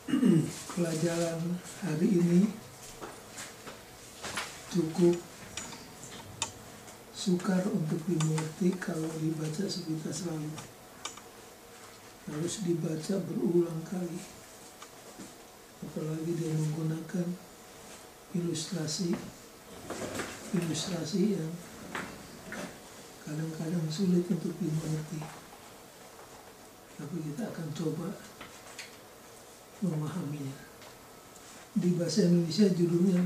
Pelajaran hari ini cukup sukar untuk dimengerti kalau dibaca sepintas lalu. Harus dibaca berulang kali. Apalagi dia menggunakan ilustrasi yang kadang-kadang sulit untuk dimengerti. Tapi kita akan coba memahaminya. Di bahasa Indonesia judulnya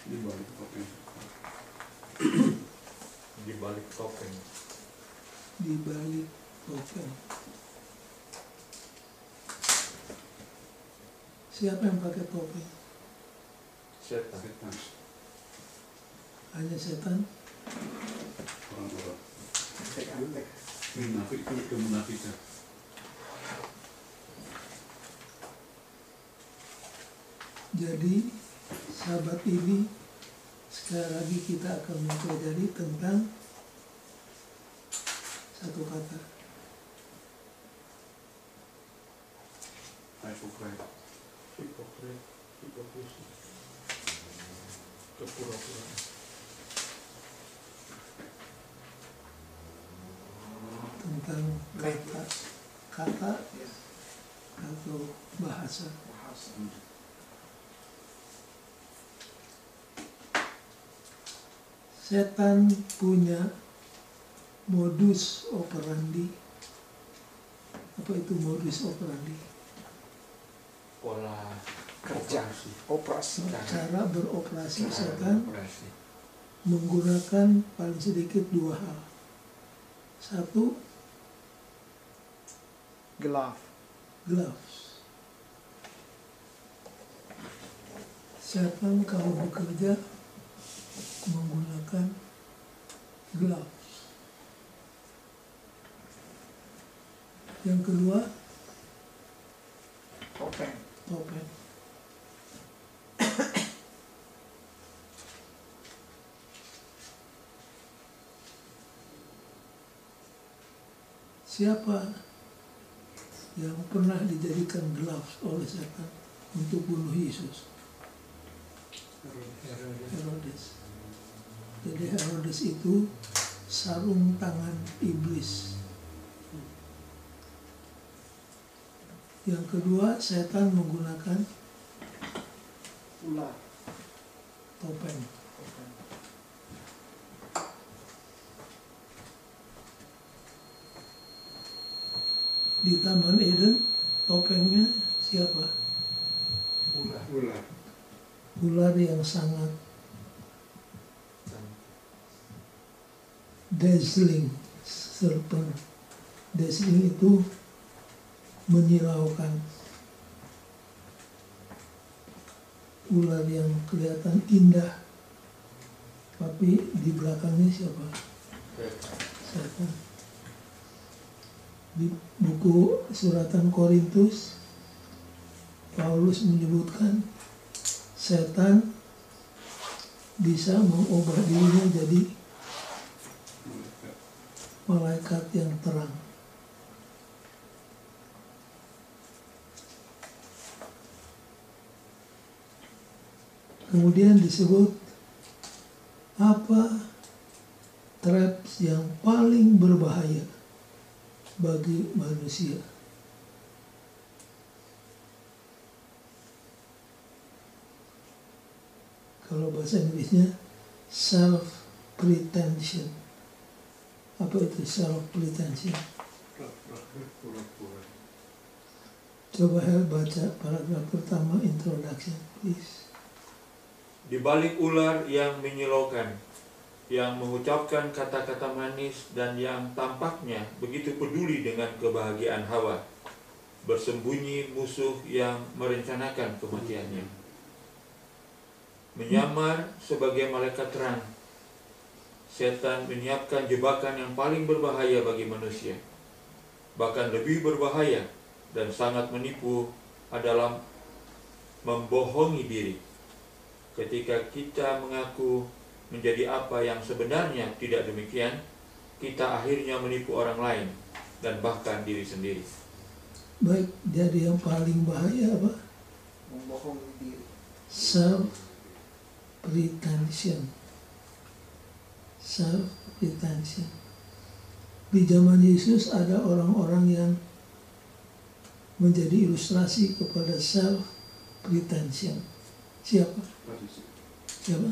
Di balik topeng. Di balik topeng. Di balik topeng. Siapa yang pakai topeng? Setan. Setan. Hanya setan? Orang-orang. Munafik itu kemunafikan. Jadi sahabat ini sekali lagi kita akan mempelajari tentang satu kata. Hipokrisi. Kepura-puraan. Tentang kata atau bahasa. Setan punya modus operandi. Apa itu modus operandi? Pola kerja, operasi. Cara beroperasi setan menggunakan paling sedikit dua hal. Satu, gloves. Setan kalau bekerja menggunakan gloves. Yang kedua, Topeng. Siapa yang pernah dijadikan gloves oleh setan untuk bunuh Yesus? Herodes. Jadi Herodes itu sarung tangan iblis. Yang kedua, setan menggunakan Ular. topeng. Di Taman Eden, topengnya siapa? Ular. Ular yang sangat dazzling, serpent. Dazzling itu menyilaukan. Ular yang kelihatan indah, tapi di belakangnya siapa? Setan. Di buku suratan Korintus, Paulus menyebutkan setan bisa mengubah dirinya jadi malaikat yang terang. Kemudian disebut apa traps yang paling berbahaya bagi manusia. Kalau bahasa Inggrisnya self-pretension. Apa itu self-pretension? Coba Hel baca paragraf pertama, introduction, please. Di balik ular yang menyilaukan, yang mengucapkan kata-kata manis dan yang tampaknya begitu peduli dengan kebahagiaan Hawa, bersembunyi musuh yang merencanakan kematiannya. Menyamar sebagai malaikat terang, setan menyiapkan jebakan yang paling berbahaya bagi manusia. Bahkan lebih berbahaya dan sangat menipu adalah membohongi diri. Ketika kita mengaku menjadi apa yang sebenarnya tidak demikian, kita akhirnya menipu orang lain dan bahkan diri sendiri. Baik, jadi yang paling bahaya apa? Membohongi diri. Self pretension. Self pretension. Di zaman Yesus ada orang-orang yang menjadi ilustrasi kepada self pretension. Siapa? Farisi. Siapa?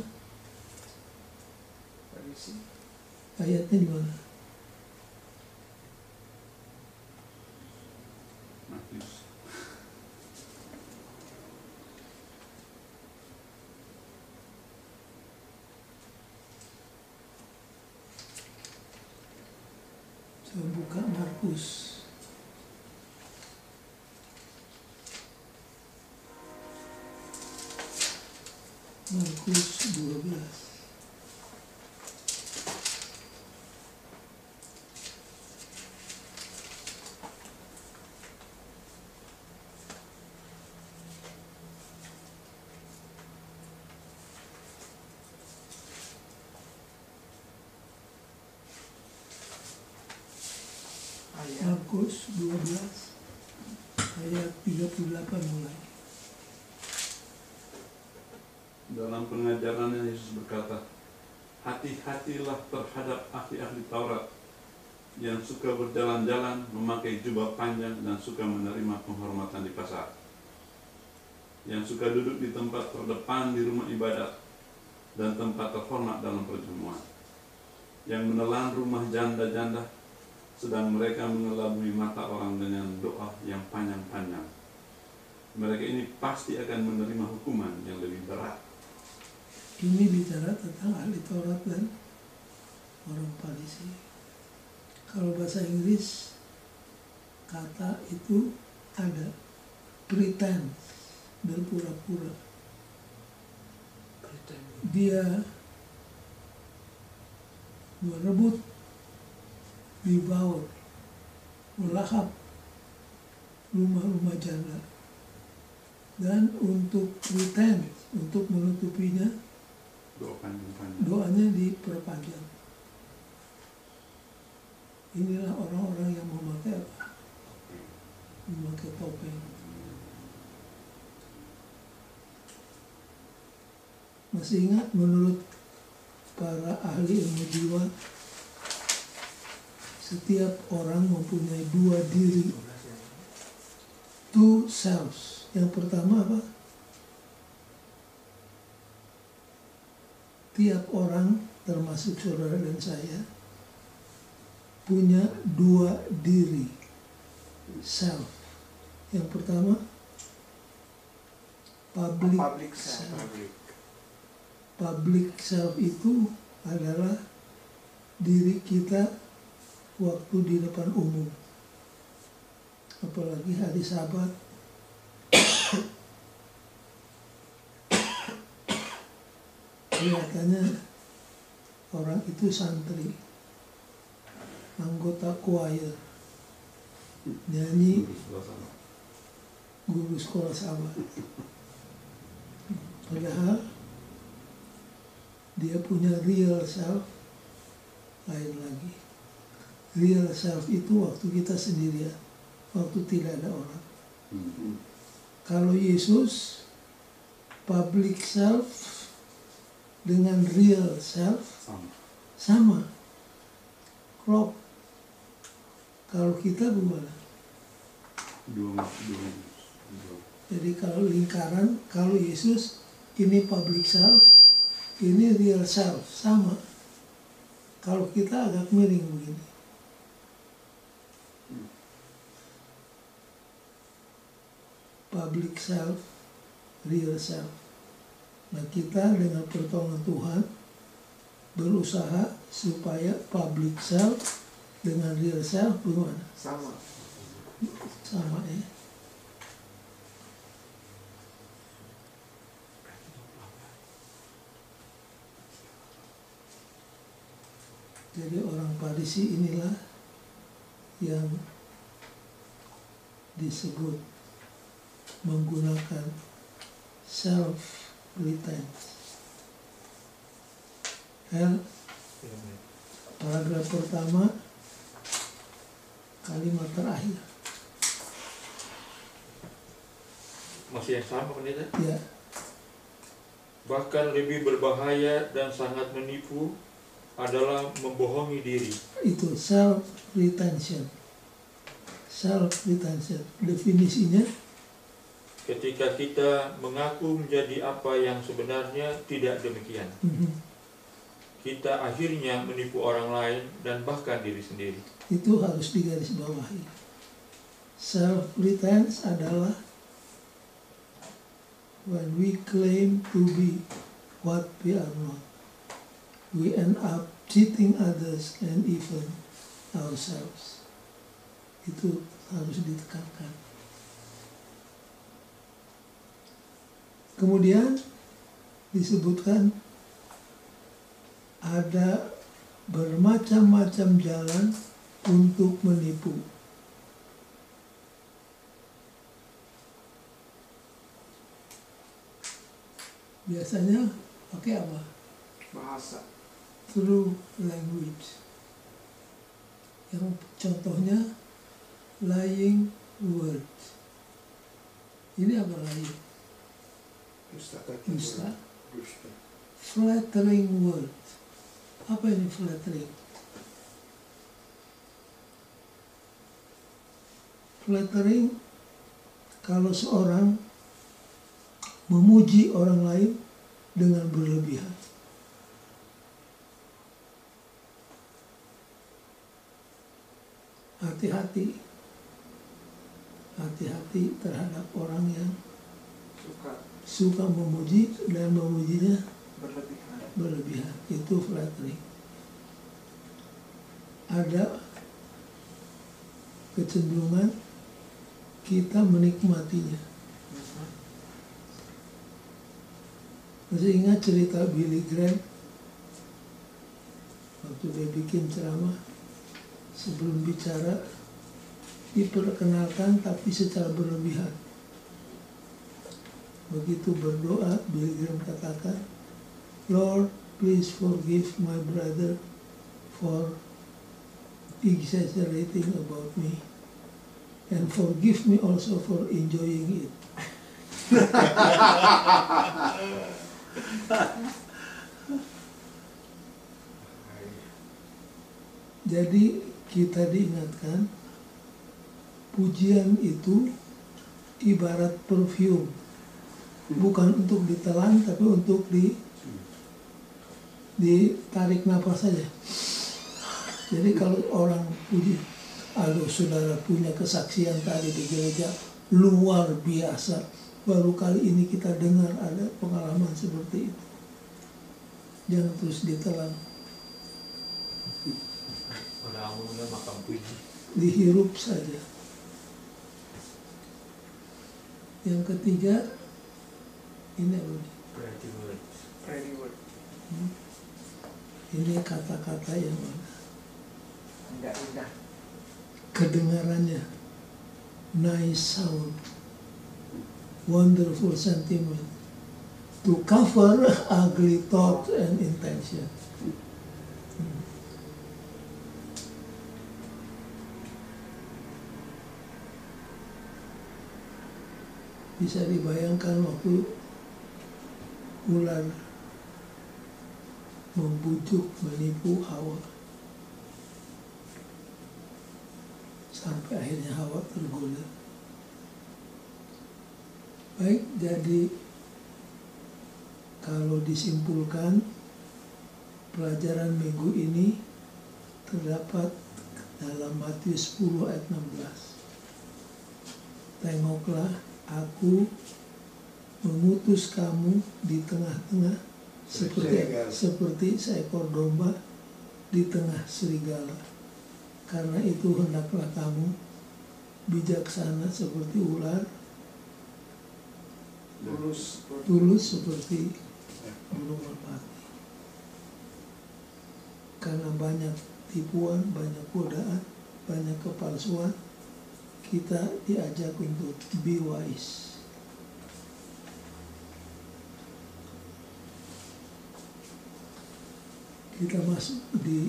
Farisi. Ayatnya di mana? Matius. Coba buka Markus. Markus 12. Markus 12 ayat 38 mulai. Dalam pengajarannya Yesus berkata, hati-hatilah terhadap ahli-ahli Taurat yang suka berjalan-jalan memakai jubah panjang dan suka menerima penghormatan di pasar, yang suka duduk di tempat terdepan di rumah ibadat dan tempat terhormat dalam perjamuan, yang menelan rumah janda-janda sedang mereka mengelabui mata orang dengan doa yang panjang-panjang. Mereka ini pasti akan menerima hukuman yang lebih berat. Ini bicara tentang ahli Taurat dan orang Farisi. Kalau bahasa Inggris, kata itu ada pretend, berpura-pura. Dia merebut, dibaur, melahap rumah-rumah janda. Dan untuk pretend, untuk menutupinya, Doa panjang-panjang. doanya diperpanjang. Inilah orang-orang yang memakai apa? Memakai topeng. Masih ingat menurut para ahli ilmu jiwa, setiap orang mempunyai dua diri, two selves. Yang pertama apa? Tiap orang, termasuk saudara dan saya, punya dua diri, self. Yang pertama, public self. Public self itu adalah diri kita waktu di depan umum. Apalagi hari Sabat, kelihatannya orang itu santri, anggota choir, nyanyi, guru sekolah Sabat. Padahal dia punya real self lain lagi. Real self itu waktu kita sendirian, waktu tidak ada orang. Kalau Yesus, public self dengan real self sama, klop. Kalau kita gimana? Dua. Jadi kalau lingkaran, kalau Yesus ini public self, ini real self, sama. Kalau kita agak miring begini. Public self, real self. Nah, kita dengan pertolongan Tuhan berusaha supaya public self dengan real self bagaimana? Sama. Sama ya. Jadi orang Farisi inilah yang disebut menggunakan self pretense. Paragraf pertama, kalimat terakhir. Masih yang sama, pendeta? Ya, Bahkan lebih berbahaya dan sangat menipu adalah membohongi diri. itu self retention. Self retention. Definisinya Ketika kita mengaku menjadi apa yang sebenarnya tidak demikian, kita akhirnya menipu orang lain dan bahkan diri sendiri. itu harus digarisbawahi. Self retention adalah when we claim to be what we are not. We end up cheating others and even ourselves. Itu harus ditekankan. Kemudian disebutkan ada bermacam-macam jalan untuk menipu. Biasanya pakai apa? Bahasa. Through language. Yang contohnya lying words. Ini apa lying? Dusta. Flattering words. Apa ini flattering? Flattering kalau seorang memuji orang lain dengan berlebihan. Hati-hati. Hati-hati terhadap orang yang suka memuji dan memujinya berlebihan. Itu flattering. Ada kecenderungan kita menikmatinya. Masih ingat cerita Billy Graham waktu dia bikin ceramah, sebelum bicara diperkenalkan tapi secara berlebihan. Begitu berdoa, Billy Graham katakan, Lord, please forgive my brother for exaggerating about me, and forgive me also for enjoying it. Jadi kita diingatkan, pujian itu ibarat perfume, bukan untuk ditelan tapi untuk ditarik napas saja. Jadi kalau orang puji, aduh saudara punya kesaksian tadi di gereja luar biasa, baru kali ini kita dengar ada pengalaman seperti itu. Jangan terus ditelan. Udah makan puji. Dihirup saja. Yang ketiga, ini apa nih? Pretty word. Ini kata-kata yang mana? Indah-indah. Kedengarannya nice sound, wonderful sentiment, to cover ugly thought and intention. Bisa dibayangkan waktu ular membujuk, menipu Hawa, sampai akhirnya Hawa tergoda. Baik, jadi kalau disimpulkan, pelajaran minggu ini terdapat dalam Matius 10 ayat 16. Tengoklah, aku mengutus kamu di tengah-tengah seperti seekor domba di tengah serigala. Karena itu hendaklah kamu bijaksana seperti ular, tulus seperti burung merpati. Karena banyak tipuan, banyak godaan, banyak kepalsuan, kita diajak untuk be wise. Kita masuk di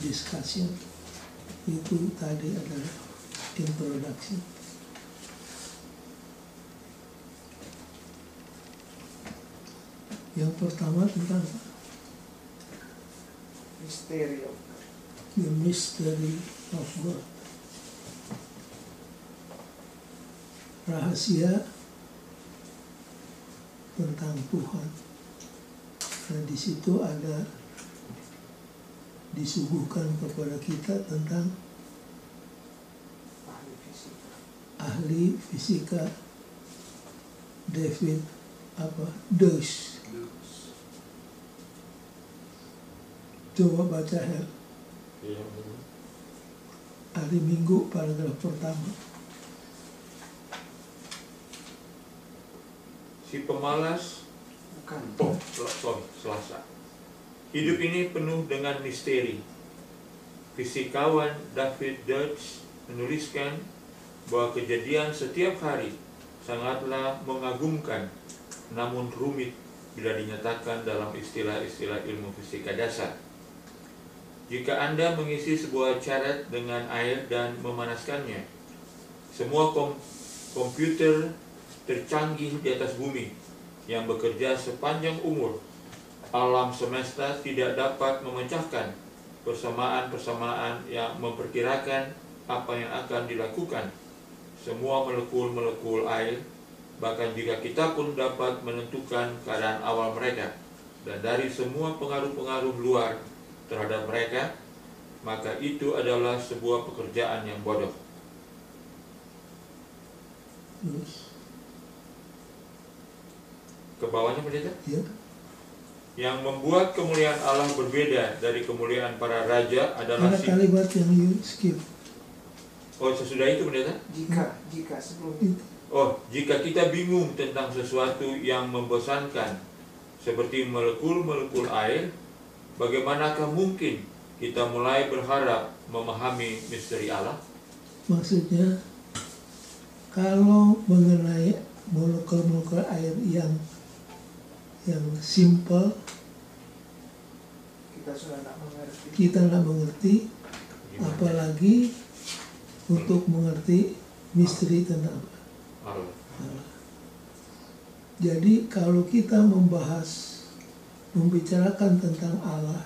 discussion. Itu tadi adalah introduction. Yang pertama tentang apa? Misteri of God. The mystery of God. Rahasia tentang Tuhan. Nah, di situ ada disuguhkan kepada kita tentang Ahli fisika. ahli fisika David Deutsch. Coba baca Hel. Hari Minggu paragraf pertama. Si pemalas, Bukan. Selasa. Hidup ini penuh dengan misteri. Fisikawan David Deutsch menuliskan bahwa kejadian setiap hari sangatlah mengagumkan, namun rumit bila dinyatakan dalam istilah-istilah ilmu fisika dasar. Jika Anda mengisi sebuah cairan dengan air dan memanaskannya, semua komputer tercanggih di atas bumi yang bekerja sepanjang umur alam semesta tidak dapat memecahkan persamaan-persamaan yang memperkirakan apa yang akan dilakukan semua molekul-molekul air, bahkan jika kita pun dapat menentukan keadaan awal mereka dan dari semua pengaruh-pengaruh luar terhadap mereka, maka itu adalah sebuah pekerjaan yang bodoh. Terus, Ke bawahnya, pendeta? ya, Yang membuat kemuliaan Allah berbeda dari kemuliaan para raja adalah ada kalimat yang you skip. Oh, sesudah itu, pendeta? Jika sebelum Itu. Oh, jika kita bingung tentang sesuatu yang membosankan seperti molekul-molekul air, bagaimanakah mungkin kita mulai berharap memahami misteri Allah? Maksudnya, kalau mengenai molekul-molekul air yang simple, kita sudah tidak mengerti. kita nggak mengerti, apalagi untuk mengerti misteri tentang apa? Allah. Allah. Jadi kalau kita membicarakan tentang Allah,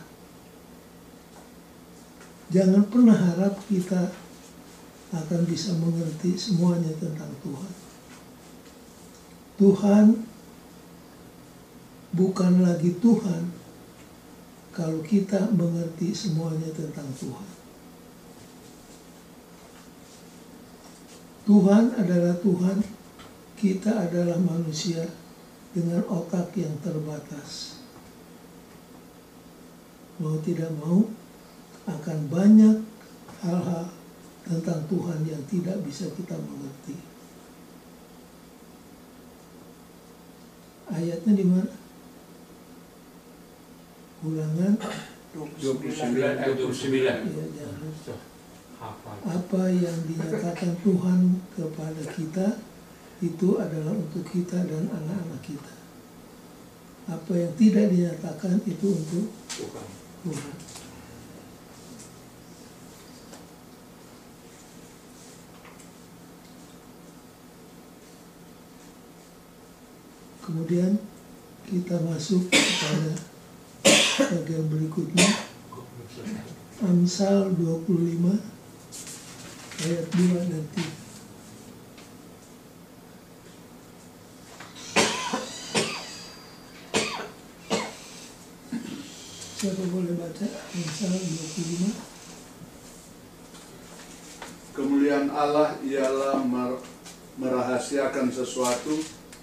jangan pernah harap kita akan bisa mengerti semuanya tentang Tuhan. Tuhan bukan lagi Tuhan kalau kita mengerti semuanya tentang Tuhan. Tuhan adalah Tuhan, kita adalah manusia dengan otak yang terbatas. Mau tidak mau, akan banyak hal-hal tentang Tuhan yang tidak bisa kita mengerti. Ayatnya di mana? Ulangan 29. Ayat 29. ya, jangan. Hafal. Apa yang dinyatakan Tuhan kepada kita itu adalah untuk kita dan anak-anak kita. Apa yang tidak dinyatakan itu untuk Tuhan. Tuhan. Kemudian kita masuk kepada bagian berikutnya, Amsal 25 ayat 2 dan 3. Siapa boleh baca Amsal 25? Kemuliaan Allah ialah merahasiakan sesuatu,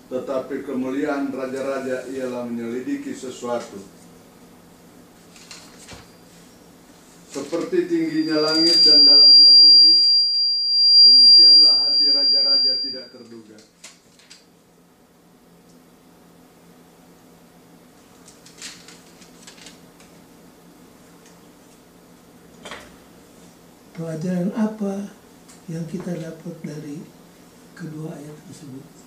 tetapi kemuliaan raja-raja ialah menyelidiki sesuatu. Seperti tingginya langit dan dalamnya bumi, demikianlah hati raja-raja tidak terduga. Pelajaran apa yang kita dapat dari kedua ayat tersebut?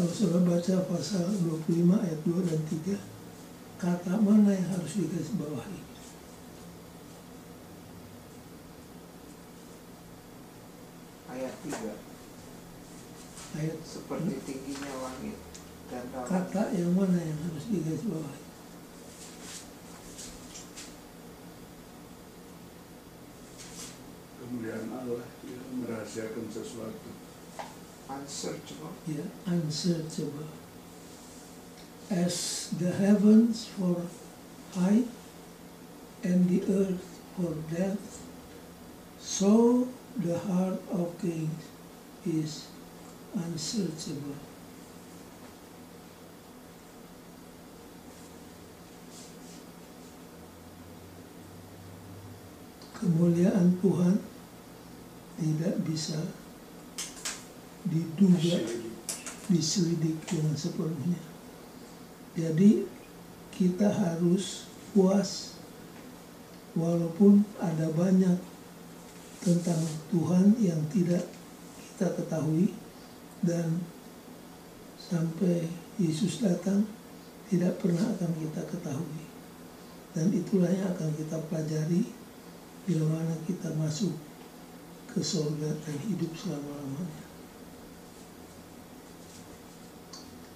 Kalau saudara baca pasal 25 ayat 2 dan 3, kata mana yang harus digarisbawahi? Ayat 3. Ayat Seperti tingginya langit dan dalam. kata yang mana yang harus digarisbawahi? Kemuliaan Allah yang merahasiakan sesuatu. Unsearchable. Ya, unsearchable. As the heavens for height and the earth for depth, so the heart of kings is unsearchable. Kemuliaan Tuhan tidak bisa diduga, diselidik dengan sepenuhnya. Jadi kita harus puas walaupun ada banyak tentang Tuhan yang tidak kita ketahui, dan sampai Yesus datang tidak pernah akan kita ketahui. Dan itulah yang akan kita pelajari bila mana kita masuk ke surga dan hidup selama-lamanya.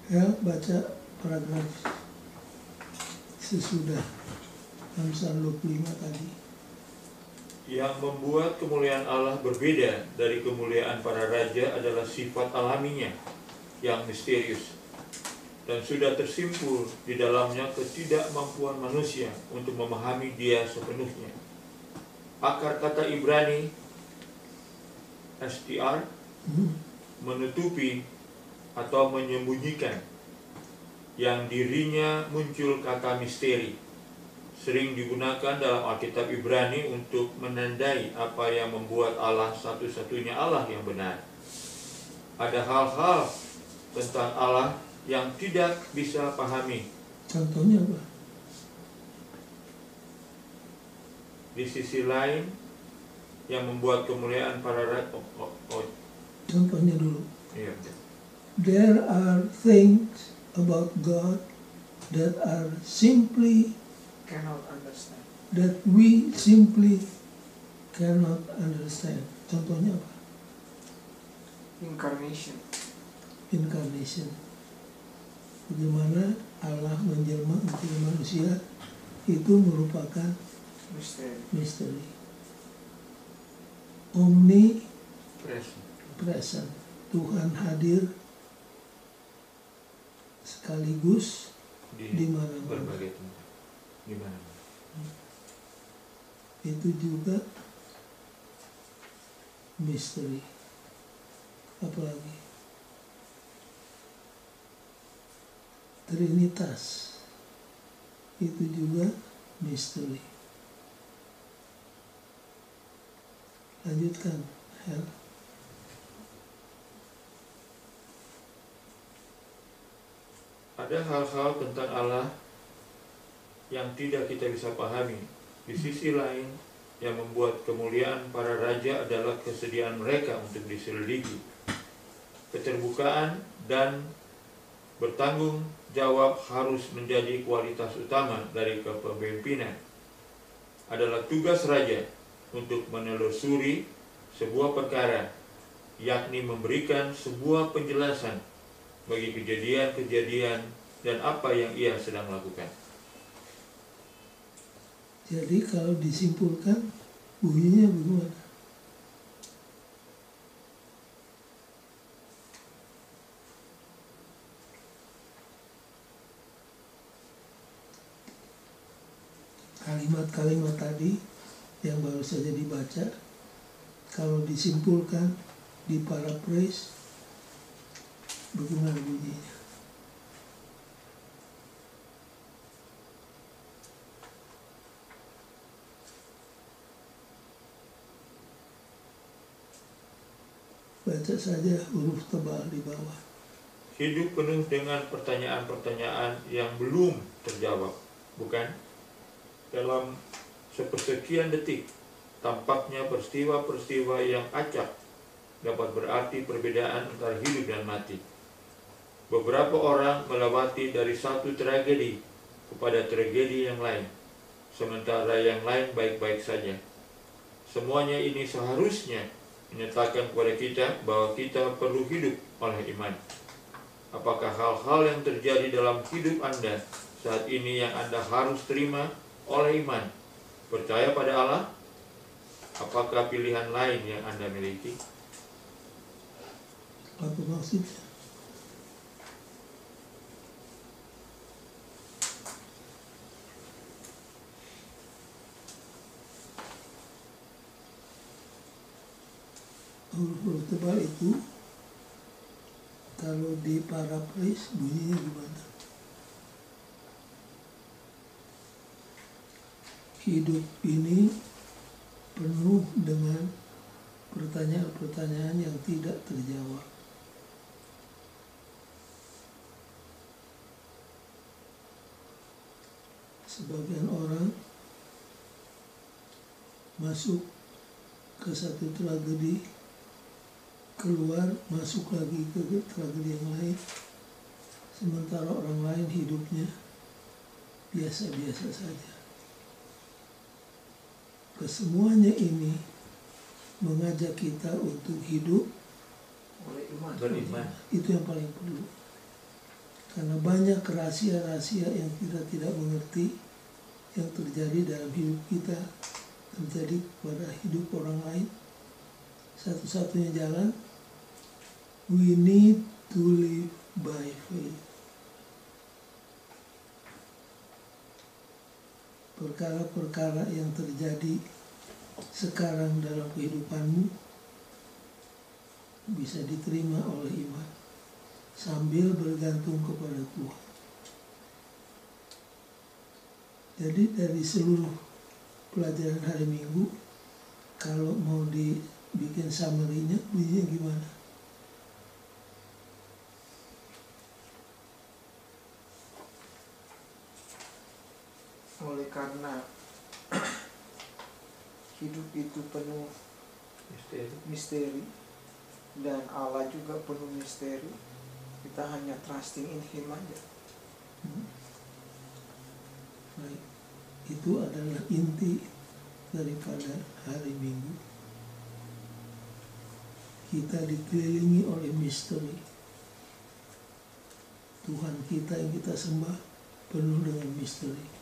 Ya, baca paragraf sesudah Amsal 25 tadi. Yang membuat kemuliaan Allah berbeda dari kemuliaan para raja adalah sifat alaminya yang misterius, dan sudah tersimpul di dalamnya ketidakmampuan manusia untuk memahami Dia sepenuhnya. Akar kata Ibrani STR menutupi atau menyembunyikan, yang dirinya muncul kata misteri, sering digunakan dalam Alkitab Ibrani untuk menandai apa yang membuat Allah satu-satunya Allah yang benar. Ada hal-hal tentang Allah yang tidak bisa pahami. Contohnya apa? Di sisi lain, yang membuat kemuliaan para raja. Contohnya dulu. Iya. There are things about God that are simply, Cannot understand. that we simply cannot understand. Contohnya apa? Incarnation. Incarnation. Bagaimana Allah menjelma menjadi manusia, itu merupakan Misteri. misteri. Omnipresent. Tuhan hadir sekaligus di mana-mana. berbagai tempat. Di mana? Itu juga misteri. Apalagi Trinitas, itu juga misteri. Lanjutkan, Hel. Ada hal-hal tentang Allah yang tidak kita bisa pahami. Di sisi lain, yang membuat kemuliaan para raja adalah kesediaan mereka untuk diselidiki. Keterbukaan dan bertanggung jawab harus menjadi kualitas utama dari kepemimpinan. Adalah tugas raja untuk menelusuri sebuah perkara, yakni memberikan sebuah penjelasan bagi kejadian-kejadian dan apa yang ia sedang lakukan. Jadi kalau disimpulkan, bunyinya bagaimana? Kalimat-kalimat tadi yang baru saja dibaca, kalau disimpulkan, diparaphrase, bagaimana bunyinya? Baca saja huruf tebal di bawah. Hidup penuh dengan pertanyaan-pertanyaan yang belum terjawab, bukan? Dalam sepersekian detik, tampaknya peristiwa-peristiwa yang acak dapat berarti perbedaan antara hidup dan mati. Beberapa orang melewati dari satu tragedi kepada tragedi yang lain, sementara yang lain baik-baik saja. Semuanya ini seharusnya menyatakan kepada kita bahwa kita perlu hidup oleh iman. Apakah hal-hal yang terjadi dalam hidup Anda saat ini yang Anda harus terima oleh iman? Percaya pada Allah? Apakah pilihan lain yang Anda miliki? Apa maksudnya? Huruf tebal itu kalau di paraphrase bunyinya gimana? Hidup ini penuh dengan pertanyaan-pertanyaan yang tidak terjawab. Sebagian orang masuk ke satu tragedi, keluar masuk lagi ke tragedi yang lain, sementara orang lain hidupnya biasa-biasa saja. Kesemuanya ini mengajak kita untuk hidup oleh iman. Beriman. Itu yang paling perlu. Karena banyak rahasia-rahasia yang kita tidak mengerti yang terjadi dalam hidup kita, terjadi pada hidup orang lain. Satu-satunya jalan, we need to live by faith. Perkara-perkara yang terjadi sekarang dalam kehidupanmu bisa diterima oleh iman sambil bergantung kepada Tuhan. Jadi dari seluruh pelajaran hari Minggu, kalau mau dibikin summary-nya, bunyinya gimana? Oleh karena hidup itu penuh misteri dan Allah juga penuh misteri, kita hanya trusting in Him aja. Baik, itu adalah inti daripada hari Minggu. Kita dikelilingi oleh misteri. Tuhan kita yang kita sembah penuh dengan misteri.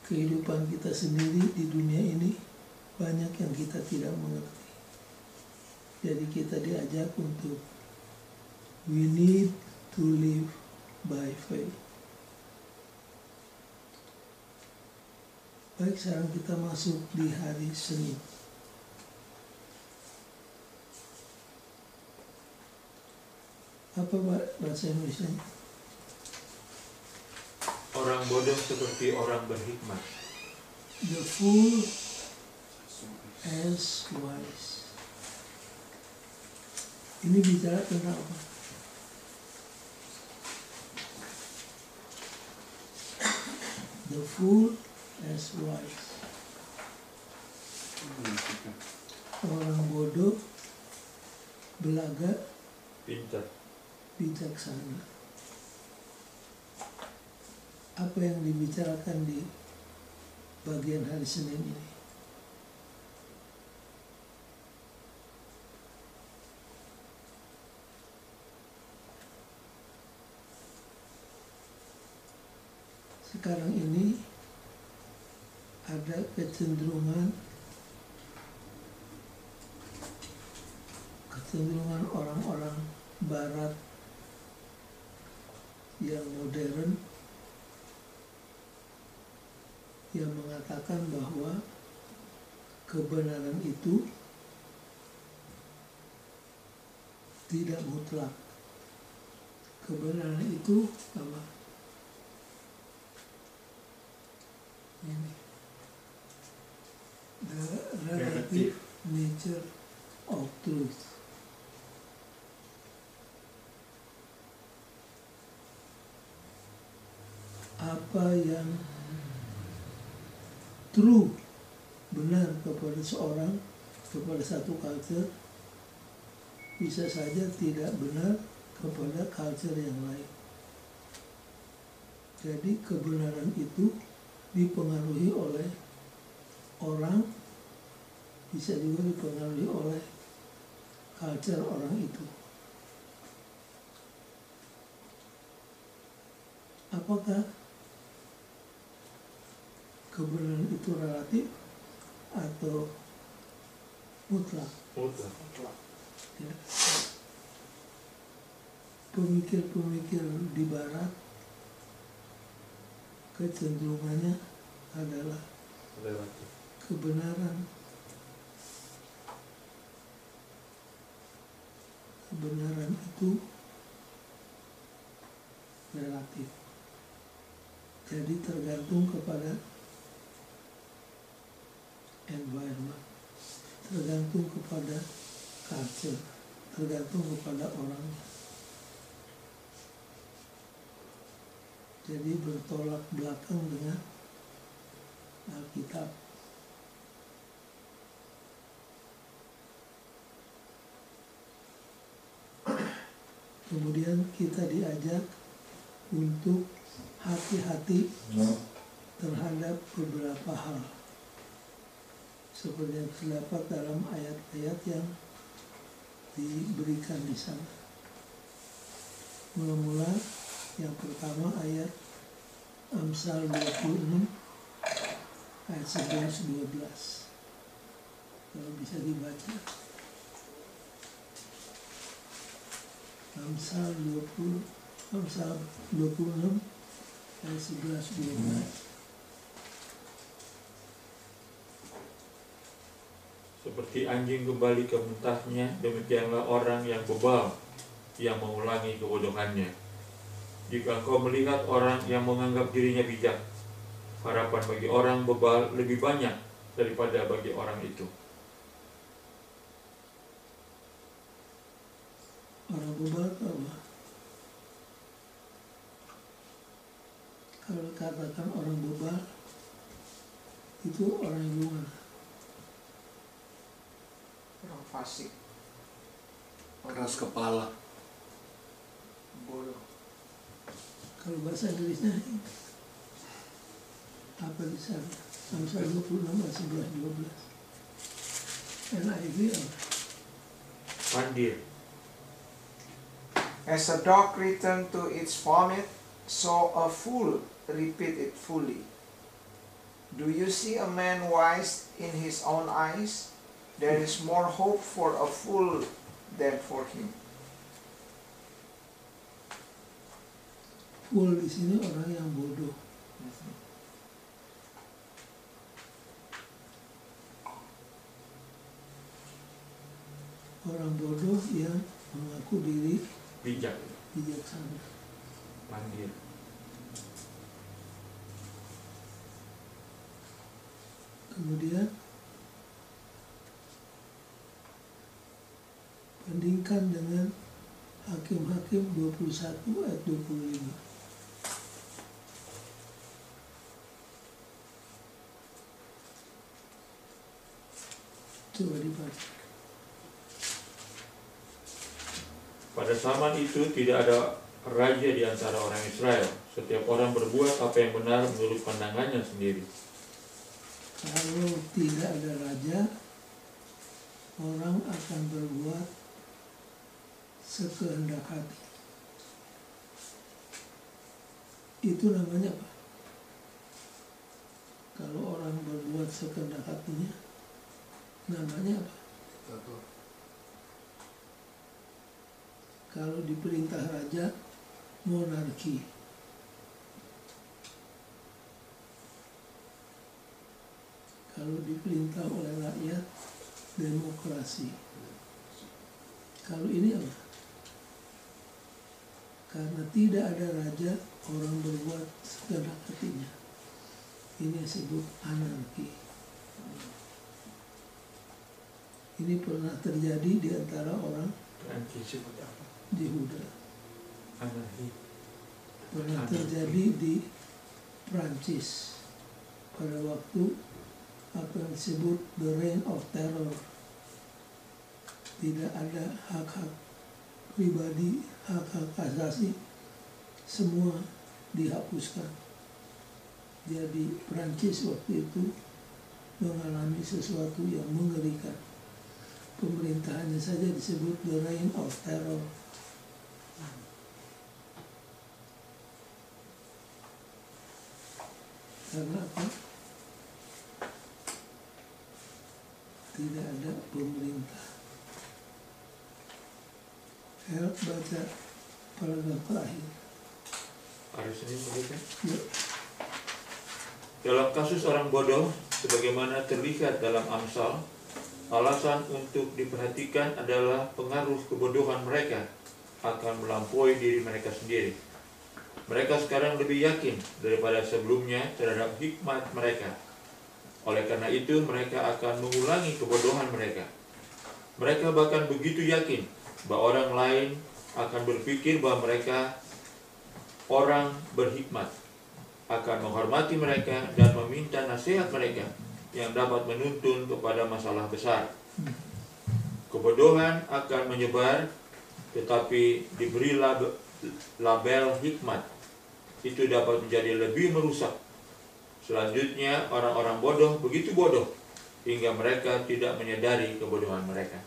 Kehidupan kita sendiri di dunia ini banyak yang kita tidak mengerti. Jadi kita diajak untuk we need to live by faith. Baik, sekarang kita masuk di hari Senin. Apa bahasa Indonesia? Orang bodoh seperti orang berhikmat. The fool as wise. Ini bicara tentang apa? The fool as wise. Orang bodoh, belaga, Pintar. bijaksana. Apa yang dibicarakan di bagian hari Senin ini? Sekarang ini ada kecenderungan orang-orang Barat yang modern yang mengatakan bahwa kebenaran itu tidak mutlak. Kebenaran itu apa? Ini. The relative nature of truth. Apa yang true, benar kepada seorang, kepada satu culture, bisa saja tidak benar kepada culture yang lain. Jadi kebenaran itu dipengaruhi oleh orang, bisa juga dipengaruhi oleh culture orang itu. Apakah kebenaran itu relatif atau mutlak? Mutlak. Ya. Pemikir-pemikir di barat kecenderungannya adalah Relatif. kebenaran itu relatif. Jadi tergantung kepada environment, tergantung kepada culture, tergantung kepada orangnya. Jadi bertolak belakang dengan Alkitab. Kemudian kita diajak untuk hati-hati terhadap beberapa hal, seperti yang terdapat dalam ayat-ayat yang diberikan di sana. Mula-mula yang pertama ayat Amsal 26 ayat 11-12. Kalau bisa dibaca. Amsal 26 ayat 11-12. Seperti anjing kembali ke muntahnya, demikianlah orang yang bebal yang mengulangi kebodohannya. Jika engkau melihat orang yang menganggap dirinya bijak, harapan bagi orang bebal lebih banyak daripada bagi orang itu. Orang bebal itu apa? Kalau katakan orang bebal, itu orang yang gimana? Orang fasik, Keras kepala. bodoh. Kalau bahasa Inggrisnya apa di sana? Amsal 26 ayat 11-12. NIV apa? Pandir. As a dog returns to its vomit, so a fool repeat it fully. Do you see a man wise in his own eyes? There is more hope for a fool than for him. Fool di sini orang yang bodoh. Orang bodoh yang mengaku diri Bijak. bijaksana. Pandir. Kemudian bandingkan dengan Hakim-Hakim 21 ayat 25. Coba dibaca. Pada zaman itu tidak ada raja di antara orang Israel. Setiap orang berbuat apa yang benar menurut pandangannya sendiri. Kalau tidak ada raja, orang akan berbuat sekehendak hati. Itu namanya apa? Kalau orang berbuat sekehendak hatinya, namanya apa? Kalau diperintah raja, monarki. Kalau diperintah oleh rakyat, demokrasi. Kalau ini apa? Karena tidak ada raja, orang berbuat sekehendak hatinya. Ini disebut anarki. Ini pernah terjadi di antara orang Yehuda. Anarki. Pernah terjadi di Prancis pada waktu apa yang disebut the reign of terror. Tidak ada hak-hak pribadi, hak-hak asasi, semua dihapuskan. Jadi Prancis waktu itu mengalami sesuatu yang mengerikan. Pemerintahannya saja disebut the reign of terror. Karena apa? Tidak ada pemerintah. Help baca paragraf terakhir. Hari Senin begitu. Ya. Dalam kasus orang bodoh, sebagaimana terlihat dalam Amsal, alasan untuk diperhatikan adalah pengaruh kebodohan mereka akan melampaui diri mereka sendiri. Mereka sekarang lebih yakin daripada sebelumnya terhadap hikmat mereka. Oleh karena itu, mereka akan mengulangi kebodohan mereka. Mereka bahkan begitu yakin bahwa orang lain akan berpikir bahwa mereka orang berhikmat, akan menghormati mereka dan meminta nasihat mereka yang dapat menuntun kepada masalah besar. Kebodohan akan menyebar, tetapi diberi label hikmat, itu dapat menjadi lebih merusak. Selanjutnya, orang-orang bodoh begitu bodoh hingga mereka tidak menyadari kebodohan mereka.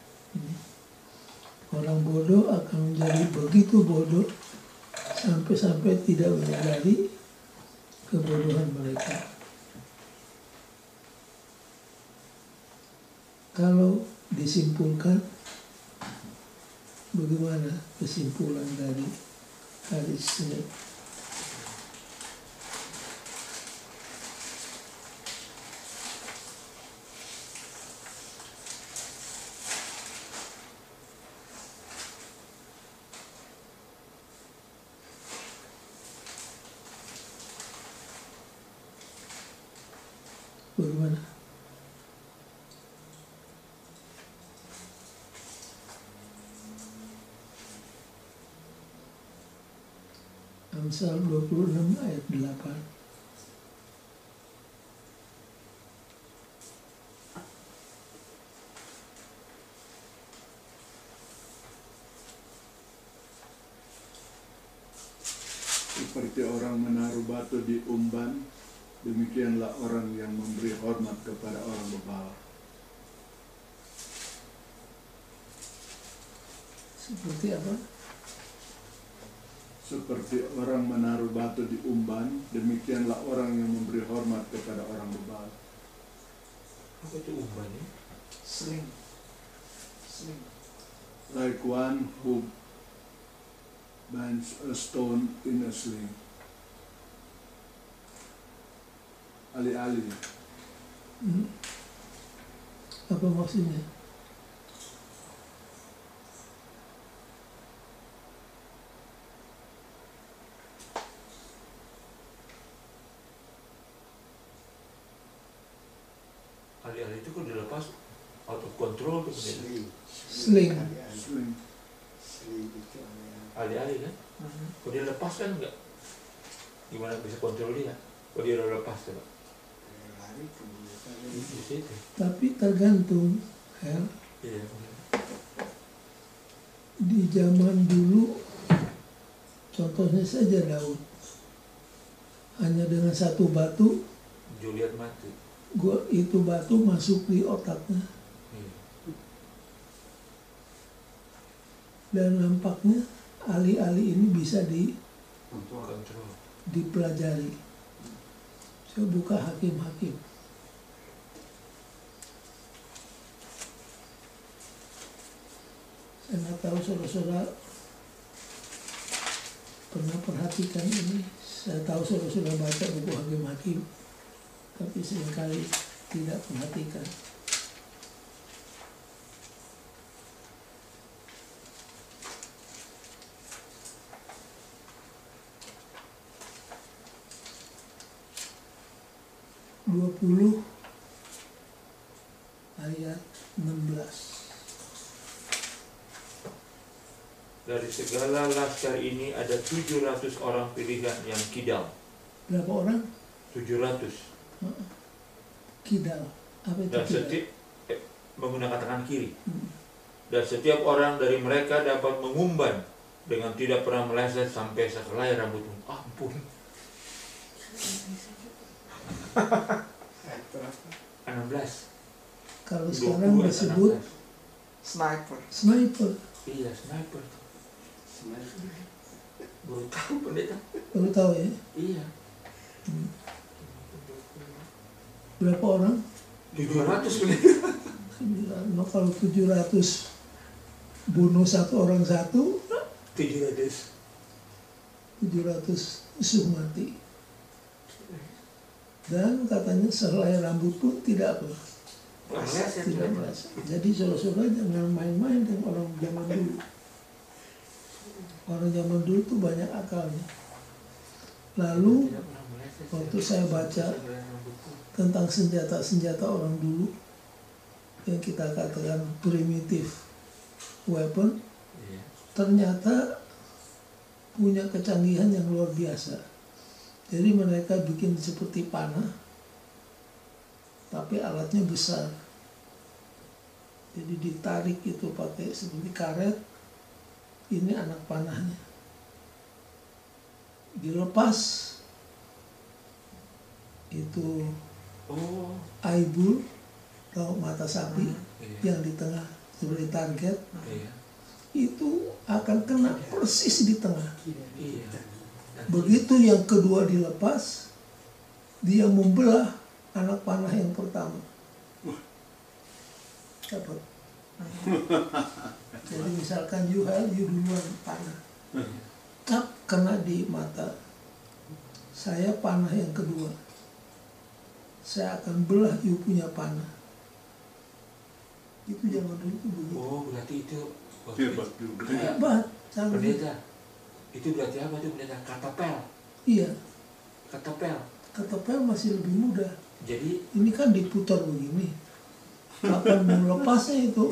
Orang bodoh akan menjadi begitu bodoh sampai-sampai tidak menyadari kebodohan mereka. Kalau disimpulkan, bagaimana kesimpulan dari hari Senin? Bagaimana? Amsal 26 ayat 8. Seperti orang menaruh batu di umban, demikianlah orang yang memberi hormat kepada orang bebal. Seperti apa? Seperti orang menaruh batu di umban, demikianlah orang yang memberi hormat kepada orang bebal. Apa itu umban ya? Sling. Sling. Like one who binds a stone in a sling. Alih-alih. Apa maksudnya? Alih-alih itu kalau dilepas out of control tuh begitu. Sling. Sling. Alih-alih kan? Kalau dia lepas kan enggak, gimana bisa kontrol dia? Kalau dia udah lepas coba. Di situ. Tapi tergantung, Hel. Iya. Di zaman dulu, contohnya saja Daud, hanya dengan satu batu, Juliet mati. itu batu masuk di otaknya. Iya. Dan nampaknya alih-alih ini bisa Kontrol. dipelajari. Saya buka Hakim-Hakim. Saya nggak tahu saudara-saudara pernah perhatikan ini. Saya tahu saudara-saudara baca buku Hakim-Hakim, tapi seringkali tidak perhatikan. Ayat 16. Dari segala laskar ini ada 700 orang pilihan yang kidal. Berapa orang? 700. Kidal. Apa itu Dan kidal? setiap menggunakan tangan kiri. dan setiap orang dari mereka dapat mengumban dengan tidak pernah meleset sampai sehelai rambutmu. Ampun. 16. Kalau sekarang 22, disebut 16. Sniper. sniper. Iya, sniper. Baru tahu pendeta. Baru tahu ya? Iya. Berapa orang? 700 pendeta. Nah, kalau 700 bunuh satu orang satu, 700. 700 musuh mati. Dan katanya sehelai rambut pun tidak apa? Meleset. Tidak merasa. Jadi saudara-saudara jangan main-main dengan orang zaman dulu. Orang zaman dulu itu banyak akalnya. Lalu Tidak pernah meleset. waktu saya baca tentang senjata-senjata orang dulu yang kita katakan primitive weapon, Iya. ternyata punya kecanggihan yang luar biasa. Jadi mereka bikin seperti panah, tapi alatnya besar. Jadi ditarik itu pakai seperti karet, ini anak panahnya. Dilepas, itu Oh. aibul atau mata sapi Iya. yang di tengah sebagai target, Iya. itu akan kena persis di tengah. Iya. Begitu yang kedua dilepas, dia membelah anak panah yang pertama. Dapat. Jadi misalkan you duluan panah, tap kena di mata. Saya panah yang kedua. Saya akan belah you punya panah. Itu zaman dulu itu begitu. Oh, berarti itu Hebat juga. Hebat, canggih. pendeta. Itu berarti apa tuh pendeta? Katapel. Iya, Katapel. ketepel masih lebih mudah. Jadi Ini kan diputar begini. Kapan mau lepasnya itu?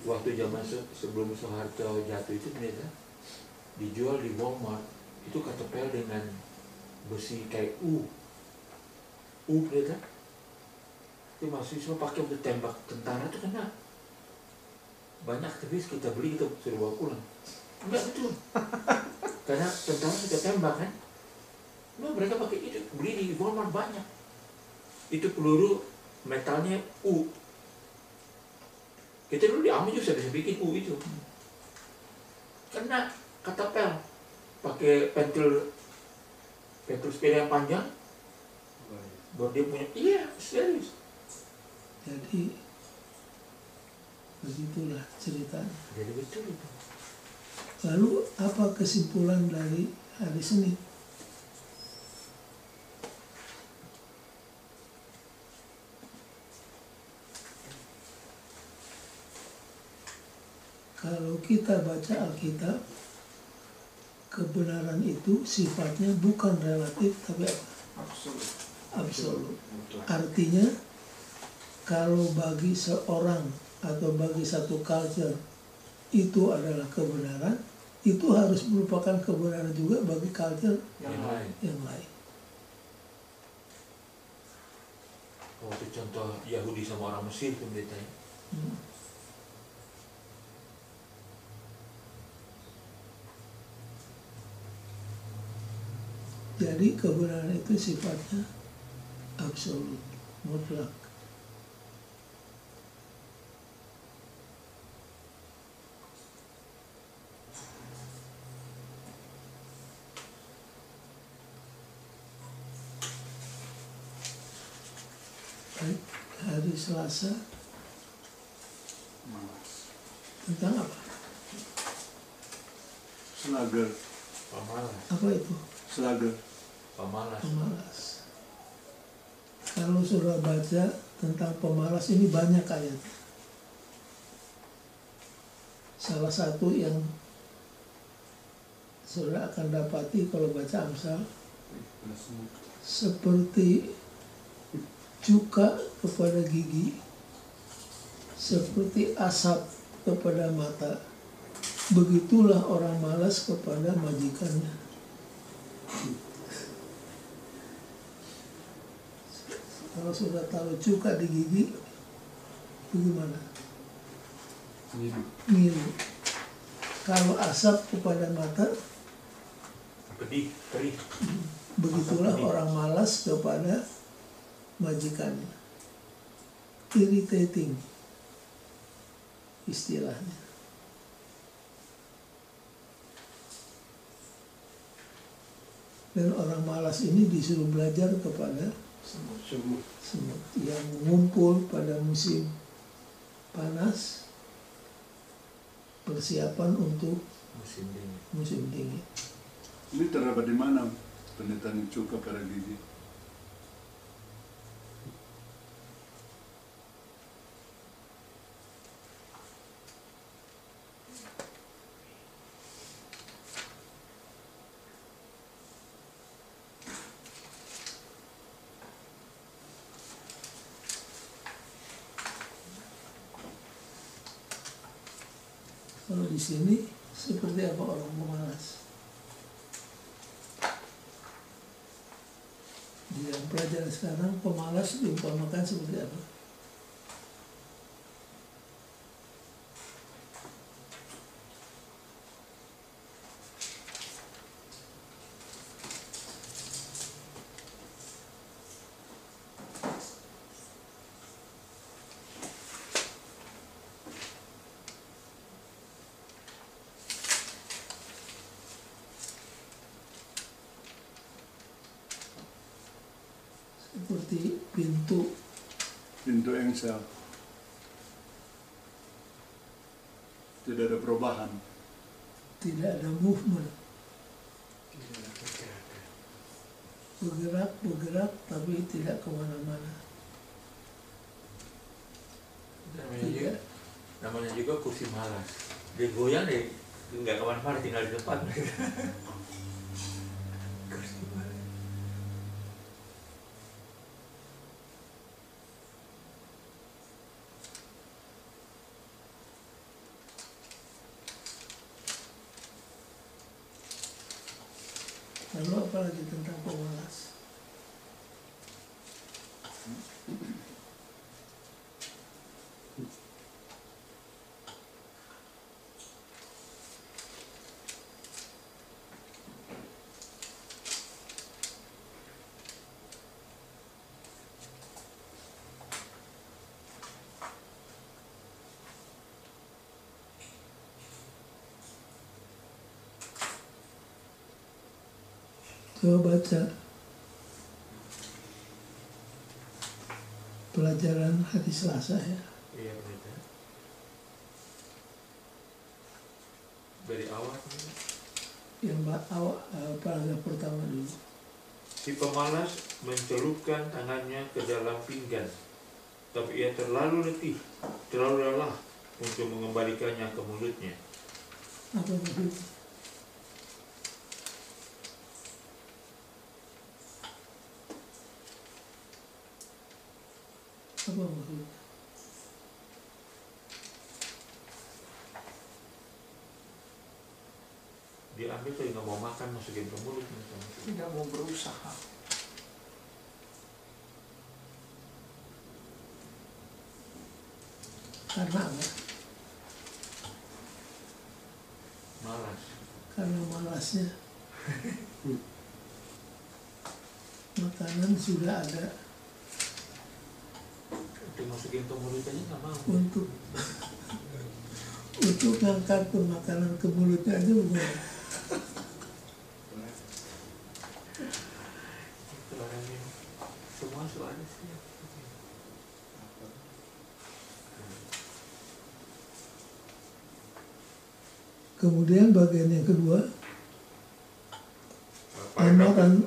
waktu zaman sebelum Soeharto jatuh itu pendeta dijual di Walmart itu katapel dengan besi kayak pendeta. Itu mahasiswa pakai untuk tembak tentara tuh kena. Banyak tapi kita beli kita suruh bawa pulang. Enggak betul. Karena tentara suka tembak kan. Nah, mereka pakai itu, beli di Walmart banyak. Itu peluru metalnya U. Kita dulu di Ami juga bisa bikin U itu. Kena katapel. Pakai pentil sepeda yang panjang. Baru dia punya, iya serius. Jadi begitulah ceritanya. Jadi betul itu. Lalu apa kesimpulan dari hari Senin? Kalau kita baca Alkitab, kebenaran itu sifatnya bukan relatif tapi apa? Absolut. Absolut. Artinya kalau bagi seorang atau bagi satu culture itu adalah kebenaran, itu harus merupakan kebenaran juga bagi culture Yang lain. yang lain. Waktu contoh Yahudi sama orang Mesir itu pendeta ya. Jadi kebenaran itu sifatnya absolut, mutlak. Baik, hari Selasa tentang apa? Slugger. Pemalas. Apa itu? Slugger. Pemalas. Pemalas. Kalau saudara baca tentang pemalas ini banyak ayat. Salah satu yang saudara akan dapati kalau baca Amsal, seperti cuka kepada gigi, seperti asap kepada mata, begitulah orang malas kepada majikannya. Kalau sudah taruh cuka di gigi, bagaimana? ngilu. Kalau asap kepada mata, Pedih, perih. begitulah orang malas kepada majikannya. Irritating istilahnya. Dan orang malas ini disuruh belajar kepada semut yang mengumpul pada musim panas, persiapan untuk musim dingin. Ini terdapat di mana pendeta yang cuka pada gigi? Kalau di sini seperti apa orang pemalas? Di dalam pelajaran sekarang pemalas diumpamakan seperti apa? Seperti pintu engsel. Tidak ada perubahan. tidak ada movement, bergerak tapi tidak kemana-mana. Namanya juga kursi malas. Dia goyang deh, nggak kemana-mana, tinggal di depan. Kursi malas. Lalu apalagi tentang pemalas? Coba baca pelajaran hari Selasa ya. Iya, betul. Dari awal. Yang awal paragraf pertama dulu. Si pemalas mencelupkan tangannya ke dalam pinggan, tapi ia terlalu letih, terlalu lelah untuk mengembalikannya ke mulutnya. Apa maksudnya? Apa maksudnya? Diambil tuh nggak mau makan, masukin ke mulut. Tidak mau berusaha. Karena apa? Malas. Karena malasnya. Makanan sudah ada. Dimasukin ke mulut aja nggak mau. Untuk ngangkat makanan ke mulutnya aja bukan. Itu orangnya semua soalnya sih. Kemudian bagian yang kedua,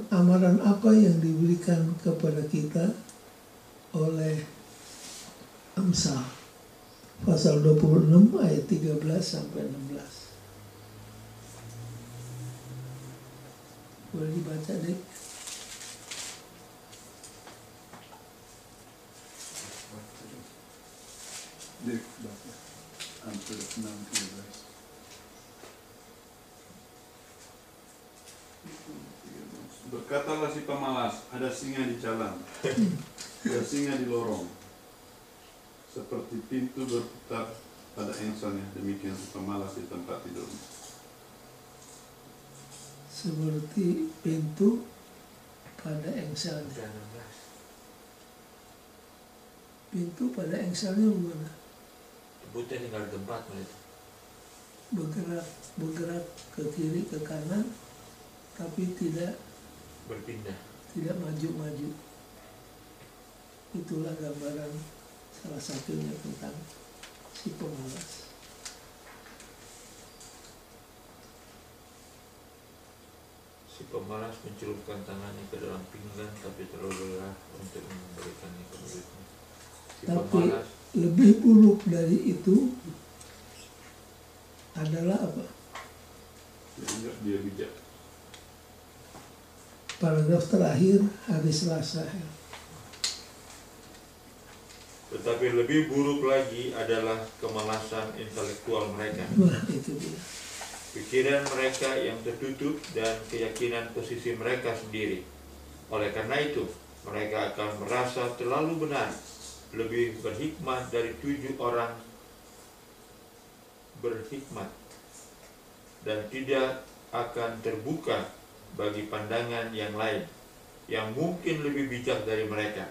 amaran apa yang diberikan kepada kita oleh Amsal pasal 26 ayat 13 sampai 16. Boleh dibaca, Dek? Dek, Bapak. Amsal 6:13. Berkatalah si pemalas, ada singa di jalan, ada singa di lorong. Seperti pintu berputar pada engselnya, demikian pemalas di tempat tidurnya. Seperti pintu pada engselnya. Pintu pada engselnya gimana? Sebutnya tinggal di tempat itu. Bergerak ke kiri ke kanan, tapi tidak Berpindah. maju-maju. Itulah gambaran salah satunya tentang si pemalas. Si pemalas mencelupkan tangannya ke dalam pinggan, tapi terlalu lelah untuk memberikannya ke mulutnya. Si Tapi pemalas lebih buruk dari itu adalah apa? Dianggap dia bijak. Paragraf terakhir hari Selasa. Tetapi lebih buruk lagi adalah kemalasan intelektual mereka. Wah, itu dia. Pikiran mereka yang tertutup dan keyakinan posisi mereka sendiri. Oleh karena itu, mereka akan merasa terlalu benar, lebih berhikmat dari 7 orang berhikmat, dan tidak akan terbuka bagi pandangan yang lain, yang mungkin lebih bijak dari mereka.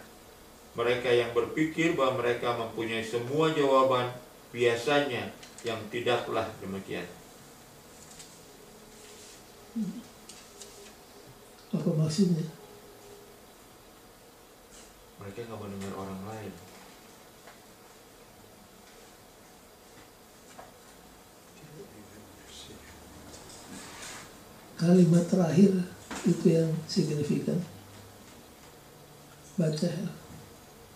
Mereka yang berpikir bahwa mereka mempunyai semua jawaban, biasanya yang tidaklah demikian. Apa maksudnya? Mereka nggak mendengar orang lain. Kalimat terakhir itu yang signifikan. Baca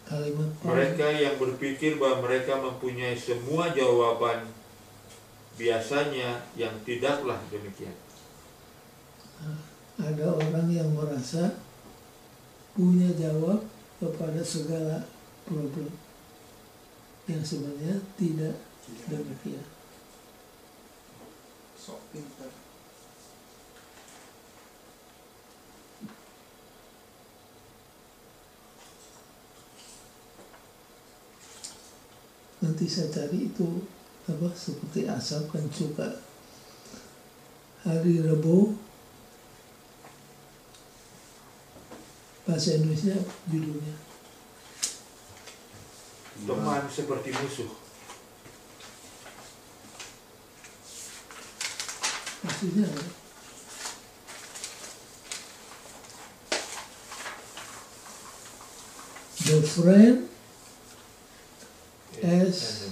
kalimat Mereka yang berpikir bahwa mereka mempunyai semua jawaban, biasanya yang tidaklah demikian. Ada orang yang merasa punya jawab kepada segala problem, yang sebenarnya tidak demikian. Sok pinter. Nanti saya cari itu apa seperti asap kan suka. Hari Rabu bahasa Indonesia judulnya. Teman seperti musuh. Maksudnya apa? The friend as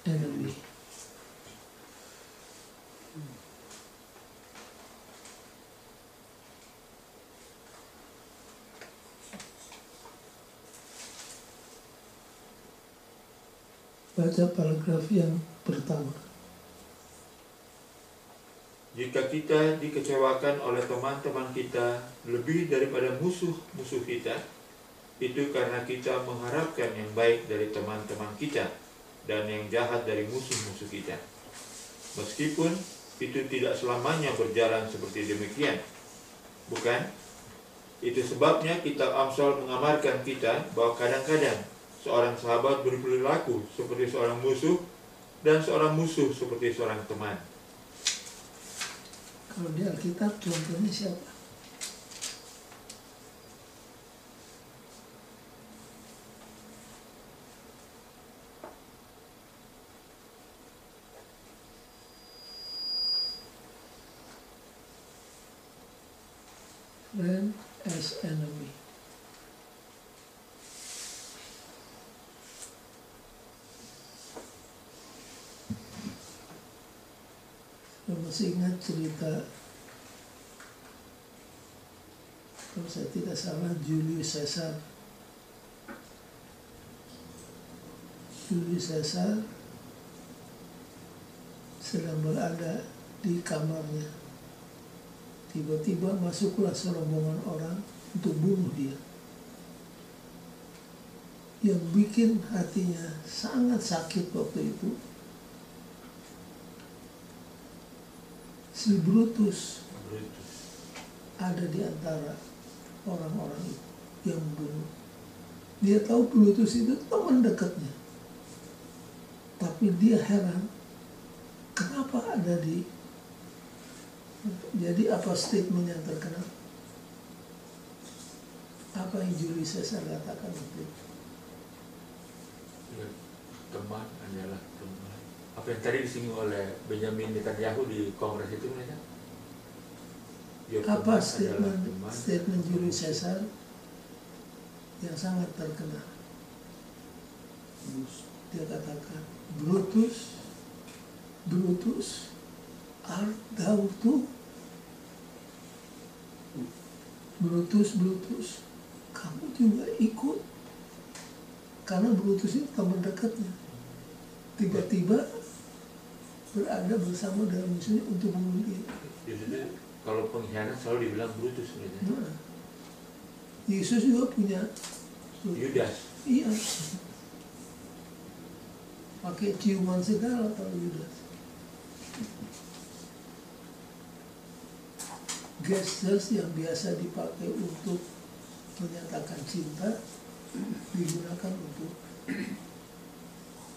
enemy. Baca paragraf yang pertama. Jika kita dikecewakan oleh teman-teman kita lebih daripada musuh-musuh kita, itu karena kita mengharapkan yang baik dari teman-teman kita dan yang jahat dari musuh-musuh kita. Meskipun itu tidak selamanya berjalan seperti demikian, bukan? Itu sebabnya kitab Amsal mengamarkan kita bahwa kadang-kadang seorang sahabat berperilaku seperti seorang musuh dan seorang musuh seperti seorang teman. Kalau di Alkitab contohnya siapa? Friend as enemy. Saya masih ingat cerita, kalau saya tidak salah, Julius Caesar. Julius Caesar sedang berada di kamarnya. Tiba-tiba masuklah serombongan orang untuk bunuh dia. Yang bikin hatinya sangat sakit waktu itu, si Brutus ada di antara orang-orang itu yang membunuh. Dia tahu Brutus itu teman dekatnya. Tapi dia heran, kenapa ada di... Jadi apa statement yang terkenal? Apa yang Julius Caesar katakan waktu itu? Ya, teman adalah teman. Apa yang tadi disinggung oleh Benjamin Netanyahu di Kongres itu mereka? Apa statement Julius Caesar yang sangat terkenal? Dia katakan, Brutus, art thou too? Brutus, kamu juga ikut? Karena Brutus itu teman dekatnya. Tiba-tiba berada bersama dalam misinya untuk membunuh dia. Jadi kalau pengkhianat selalu dibilang Brutus sebenarnya. Nah, Yesus juga punya Yudas. Iya. Pakai ciuman segala kalau Yudas. Gestures yang biasa dipakai untuk menyatakan cinta digunakan untuk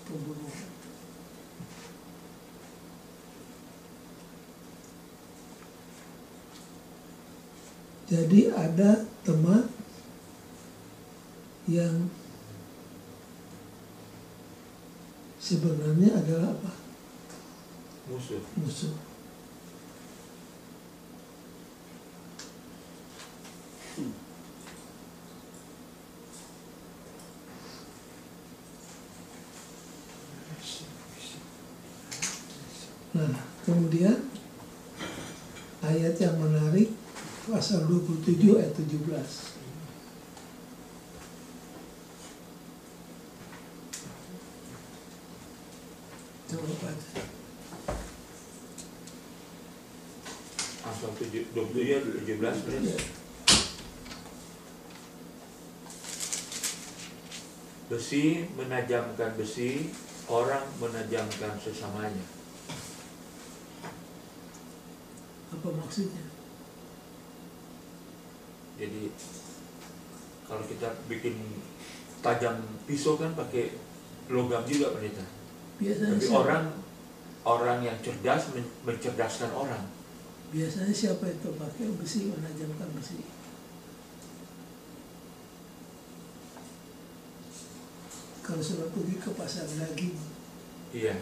pembunuhan. Jadi ada teman yang sebenarnya adalah apa? Musuh. Nah, kemudian ayat yang menarik pasal 27 ayat 17. Coba baca. Pasal 27 ayat 17. Ya. Besi menajamkan besi, orang menajamkan sesamanya. Apa maksudnya? Jadi kalau kita bikin tajam pisau kan pakai logam juga pendeta. Biasanya Tapi siapa? orang yang cerdas mencerdaskan orang. Biasanya siapa itu pakai besi, menajamkan besi? Kalau sudah pergi ke pasar daging, Iya,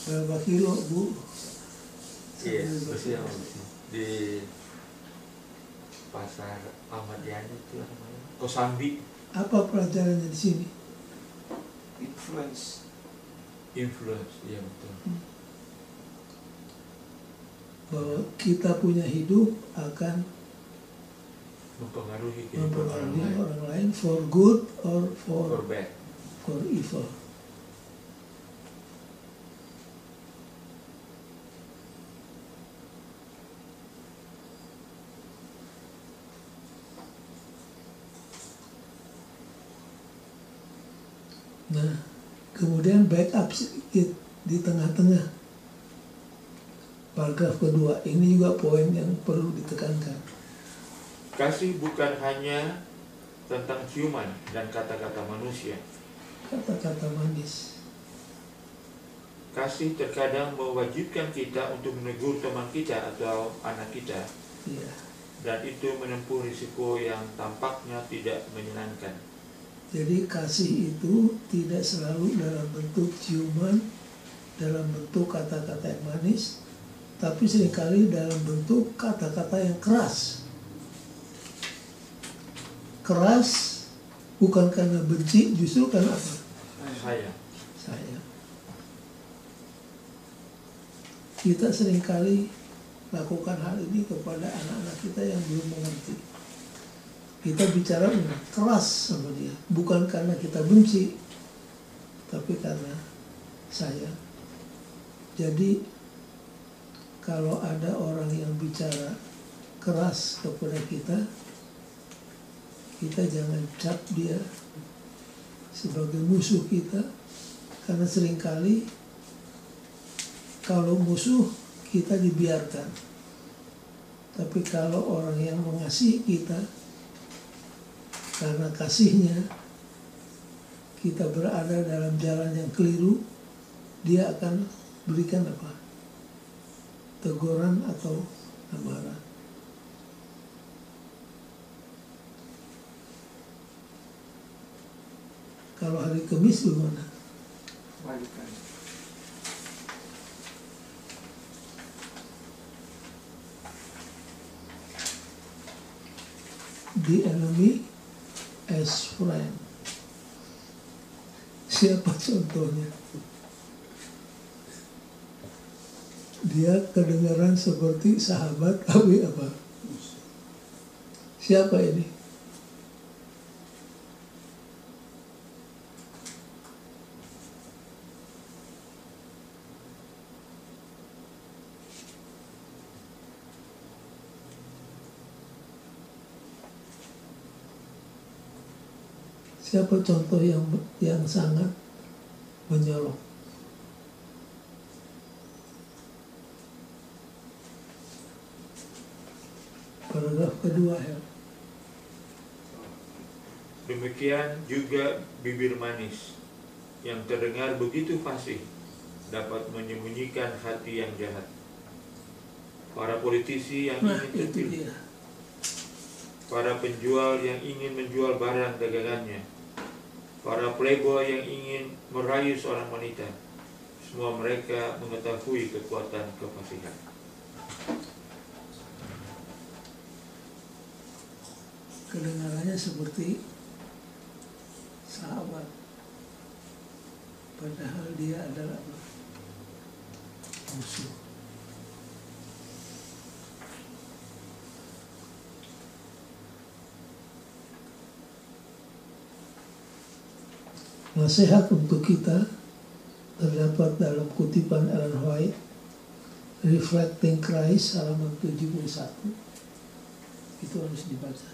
berapa kilo bu? iya, Sambil besi berapa? sama besi. Di pasar Ahmad Yani itu namanya. Kosambi. Apa pelajarannya di sini? Influence. Iya betul. Bahwa kita punya hidup akan Mempengaruhi kehidupan orang mempengaruhi lain. orang lain for good or For bad. for evil. Nah, kemudian backup sedikit di tengah-tengah. Paragraf kedua, ini juga poin yang perlu ditekankan. Kasih bukan hanya tentang ciuman dan kata-kata manusia. Kata-kata manis. Kasih terkadang mewajibkan kita untuk menegur teman kita atau anak kita, Iya. dan itu menempuh risiko yang tampaknya tidak menyenangkan. Jadi kasih itu tidak selalu dalam bentuk ciuman, dalam bentuk kata-kata yang manis, tapi seringkali dalam bentuk kata-kata yang keras. Keras bukan karena benci, justru karena apa? Sayang. Sayang. Kita seringkali lakukan hal ini kepada anak-anak kita yang belum mengerti. Kita bicara dengan keras sama dia, bukan karena kita benci, tapi karena sayang. Jadi kalau ada orang yang bicara keras kepada kita, kita jangan cap dia sebagai musuh kita, karena seringkali kalau musuh kita dibiarkan, tapi kalau orang yang mengasihi kita karena kasihnya, kita berada dalam jalan yang keliru, dia akan berikan apa? Teguran atau amaran. Kalau hari Kamis gimana? Balikan. The enemy as friend. Siapa contohnya? Dia kedengaran seperti sahabat tapi apa? Siapa ini? Siapa contoh yang sangat menyolok? Paragraf kedua ya. Demikian juga bibir manis yang terdengar begitu fasih dapat menyembunyikan hati yang jahat. Para politisi yang Nah, ingin itu terpilih, dia. para penjual yang ingin menjual barang dagangannya, para playboy yang ingin merayu seorang wanita, semua mereka mengetahui kekuatan kefasihan. Kedengarannya seperti sahabat, padahal dia adalah musuh. Nasihat untuk kita terdapat dalam kutipan Ellen White, Reflecting Christ, halaman 71. Itu harus dibaca.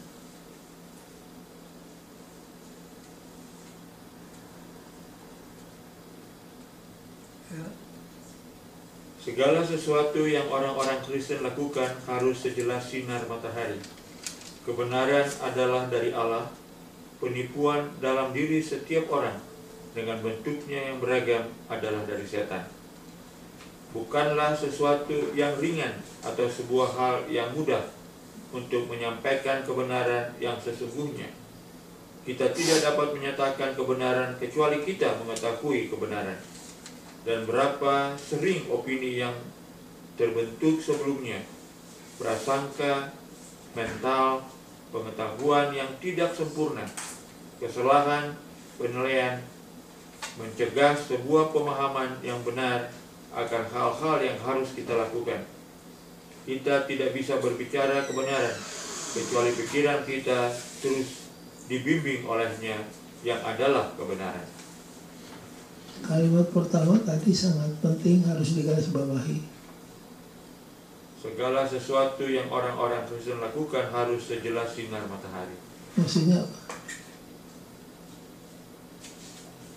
Ya. Segala sesuatu yang orang-orang Kristen lakukan harus sejelas sinar matahari. Kebenaran adalah dari Allah, penipuan dalam diri setiap orang dengan bentuknya yang beragam adalah dari setan. Bukanlah sesuatu yang ringan atau sebuah hal yang mudah untuk menyampaikan kebenaran yang sesungguhnya. Kita tidak dapat menyatakan kebenaran kecuali kita mengetahui kebenaran. Dan berapa sering opini yang terbentuk sebelumnya, prasangka, mental, pengetahuan yang tidak sempurna, kesalahan, penilaian, mencegah sebuah pemahaman yang benar akan hal-hal yang harus kita lakukan. Kita tidak bisa berbicara kebenaran kecuali pikiran kita terus dibimbing olehnya yang adalah kebenaran. Kalimat pertama tadi sangat penting, harus digarisbawahi. Segala sesuatu yang orang-orang Kristen lakukan harus sejelas sinar matahari. Maksudnya apa?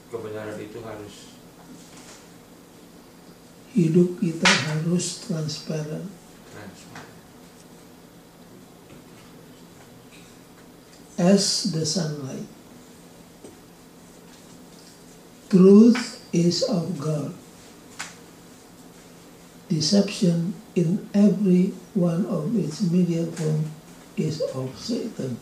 Kebenaran itu harus Hidup kita harus transparan. transparan. As the sunlight. Truth is of God. Deception in every one of its medial form is of Satan.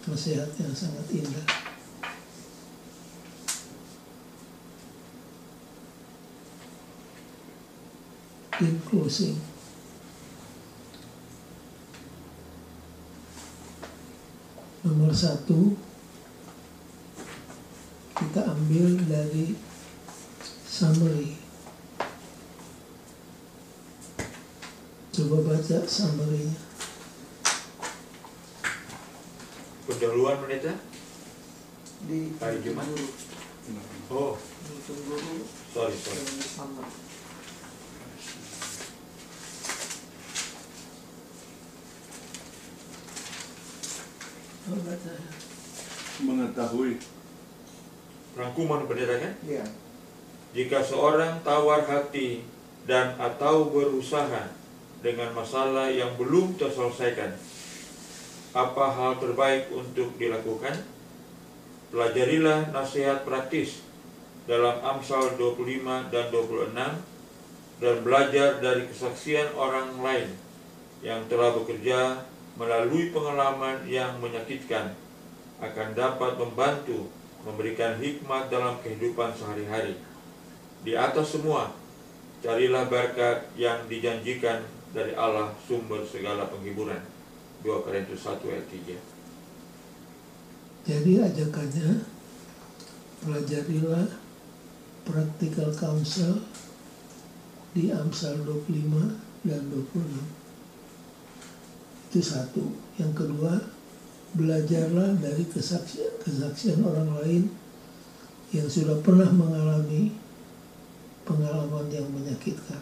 Nasihat yang sangat indah. In closing, nomor 1 kita ambil dari summary. Coba baca summary-nya. Pendahuluan pendeta Di hari Jumat. Oh, guru sorry. yang sama. Oh, baca. Mengetahui. Rangkuman pendeta kan? Iya. Jika seorang tawar hati dan atau berusaha dengan masalah yang belum terselesaikan. Apa hal terbaik untuk dilakukan? Pelajarilah nasihat praktis dalam Amsal 25 dan 26 dan belajar dari kesaksian orang lain yang telah bekerja melalui pengalaman yang menyakitkan, akan dapat membantu memberikan hikmat dalam kehidupan sehari-hari. Di atas semua, carilah berkat yang dijanjikan dari Allah, sumber segala penghiburan. 2 Korintus 1 ayat 3. Jadi ajakannya, pelajarilah practical counsel di Amsal 25 dan 26. Itu satu. Yang kedua, belajarlah dari kesaksian orang lain yang sudah pernah mengalami pengalaman yang menyakitkan.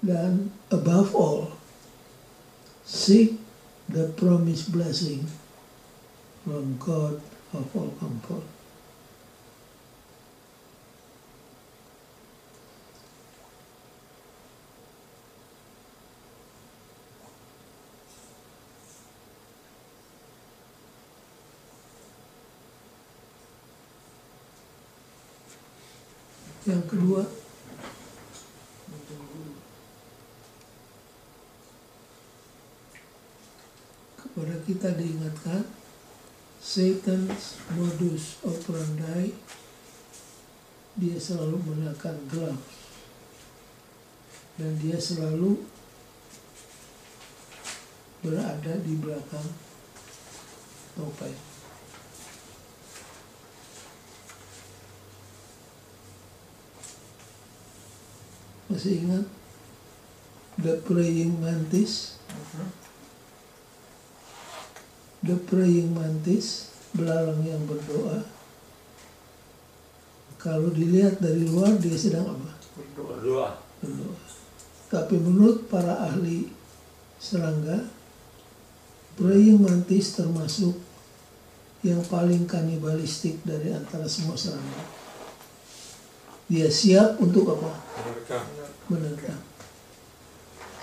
Dan above all, seek the promised blessing from God of all comfort. Yang kedua, kepada kita diingatkan Satan's modus operandi, dia selalu menggunakan gloves dan dia selalu berada di belakang topeng. Masih ingat the praying mantis? The praying mantis, belalang yang berdoa. Kalau dilihat dari luar dia sedang apa? Berdoa. Berdoa. Tapi menurut para ahli serangga, praying mantis termasuk yang paling kanibalistik dari antara semua serangga. Dia siap untuk apa? Menerkam.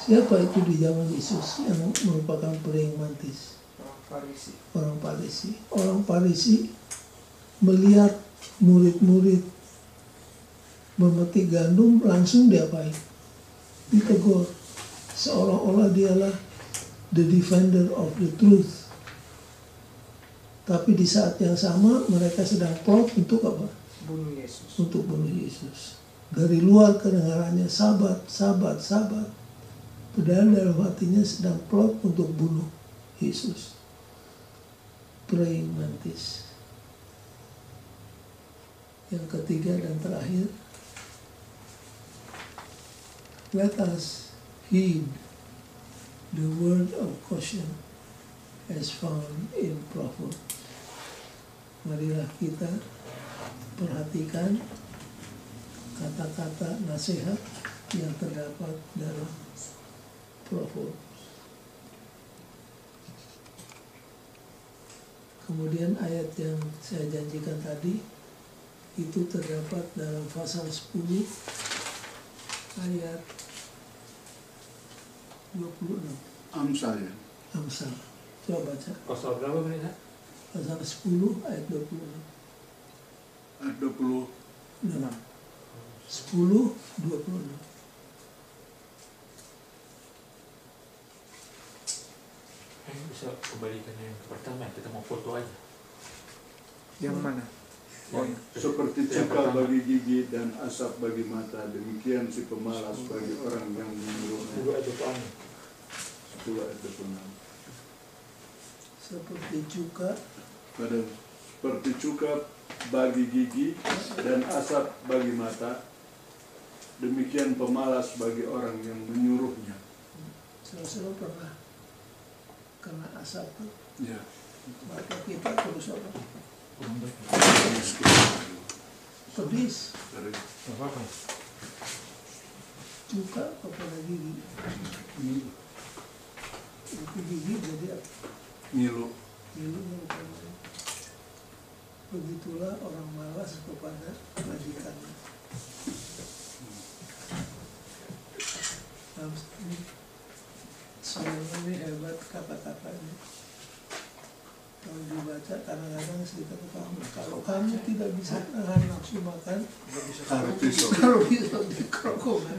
Siapa itu di zaman Yesus yang merupakan praying mantis? Orang Farisi. Orang Farisi melihat murid-murid memetik gandum, langsung diapain? Ditegur. Seolah-olah dialah the defender of the truth. Tapi di saat yang sama mereka sedang plot untuk apa? Bunuh Yesus. Untuk bunuh Yesus. Dari luar kedengarannya sabat, sabat, sabat. Padahal dalam hatinya sedang plot untuk bunuh Yesus. Praying mantis. Yang ketiga dan terakhir, let us heed the word of caution as found in Proverbs. Marilah kita perhatikan kata-kata nasihat yang terdapat dalam Proverbs. Kemudian ayat yang saya janjikan tadi itu terdapat dalam pasal 10 ayat 26. Amsal ya. Amsal. Coba baca. Pasal berapa menit? Pasal 10 ayat 26. Ayat 26. 10, 26. Bisa kembalikan yang pertama, kita mau foto aja. Yang mana? Oh, iya. Seperti cuka bagi gigi dan asap bagi mata, demikian si pemalas bagi orang yang menyuruhnya. 10 ayat 26. 10 ayat 26. Seperti cuka Seperti cuka bagi gigi dan asap bagi mata, demikian pemalas bagi orang yang menyuruhnya. Saudara pernah kena asap tuh, Ya. maka kita terus apa? Pedis, Apa? cuka kepada gigi. Itu gigi jadi apa? Ngilu. Gigi merupakan. Begitulah orang malas kepada majikannya. paham sekali. Sebenarnya ini hebat kata-katanya. Kalau dibaca kadang-kadang kita paham. Kalau kamu tidak bisa nahan nafsu makan, Kalau pisau. kalau bisa dikerokok.